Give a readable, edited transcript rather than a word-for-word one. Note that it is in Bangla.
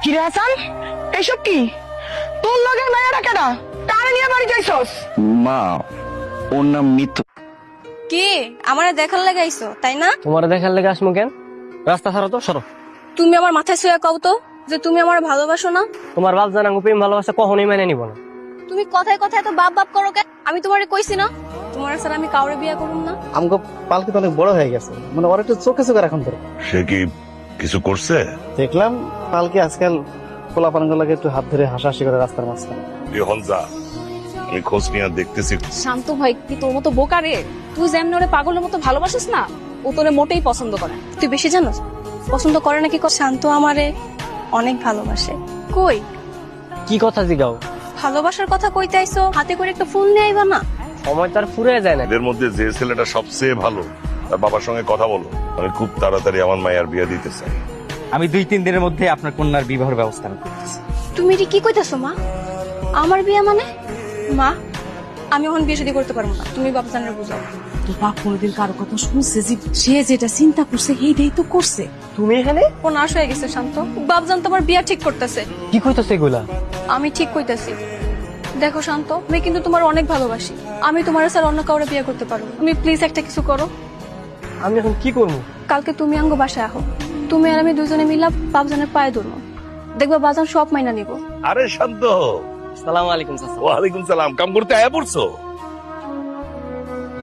কিরে হাসান, এসব কি? তোর লগের মেয়েটা কেডা? কারে নিয়ে বাড়ি যাইছস? মা, ওর নাম মিতু। কি আমারে দেখার লাগে আইছো তাই না? তোমার দেখার লেগে আসমু কেন? রাস্তা ছাড়ো তো, সরো। তুমি আমার মাথায় শুয়ে কও তো যে তুমি আমার ভালোবাসো না। তোমার বাপ জানা প্রেম ভালোবাসা কখনোই মেনে নিব না। তুমি কথায় কথায় তো বাপ বাপ করো কেন? আমি তোমারে কইছি না তোমার স্যার আমি কাউরে বিয়ে করুম না। আমগো পালকি তো অনেক বড় হয়ে গেছে, মানে ওর একটু চোখে চোখে রাখুন করে। সে কি কিছু করছে? দেখলাম পালকি আজকাল পোলাপানগুলোকে একটু হাত ধরে হাসাহাসি করে রাস্তার মাঝখানে। হনজা, আমি খোঁজ নিয়ে দেখতেছি। শান্ত ভাই, কি তোর মতো বোকা রে? তুই যেমন ওরে পাগলের মতো ভালোবাসিস না, ও তোরে মোটেই পছন্দ করে না। তুই বেশি জানোস পছন্দ করে নাকি? শান্ত আমারে অনেক ভালোবাসে। কই কি কথা জিগাও? ভালোবাসার কথা কইতে আইছো, হাতে করে একটা ফোন নিয়ে আইবা না? সময় তার ফুরে যায় না। এদের মধ্যে যে ছেলেটা সবচেয়ে ভালো, তার বাবার সঙ্গে কথা বলো। আমি খুব তাড়াতাড়ি আমার মায়ের বিয়ে দিতে চাই। আমি 2-3 দিনের মধ্যে আপনার কন্যার বিবাহের ব্যবস্থা করতেছি। তুমি এটি কি কইতাছো মা? আমার বিয়ে মানে? মা, আমি এখন বিয়ে শাদী করতে পারবো না, তুমি বাপজানের বুঝাও। তোর বাপ কোনোদিন কারো কথা শুনছে যে সে যেটা চিন্তা করছে সেইটাই তো করছে। তুমি এখানে ও নাশ হয়ে গেছে শান্ত। বাপজান তোমার বিয়ে ঠিক করতেছে। কি কইতাছ এগুলা? আমি ঠিক কইতাছি। দেখো শান্ত, আমি কিন্তু তোমার অনেক ভালোবাসি। আমি তোমার স্যার অন্য কাউরে বিয়ে করতে পারবো না। তুমি প্লিজ একটা কিছু করো। আমি এখন কি করবো? কালকে তুমি আঙ্গ বাসায় আহো, তুমি আর আমি দুজনে মিলা বাপজানের পায়ে ধরবো। দেখবা বাজান সব মাইনা নিব। আরে শান্ত, সালাম আলাইকুম চাচা। ওয়ালাইকুম সালাম। কাম করতে আয়া পড়ছো?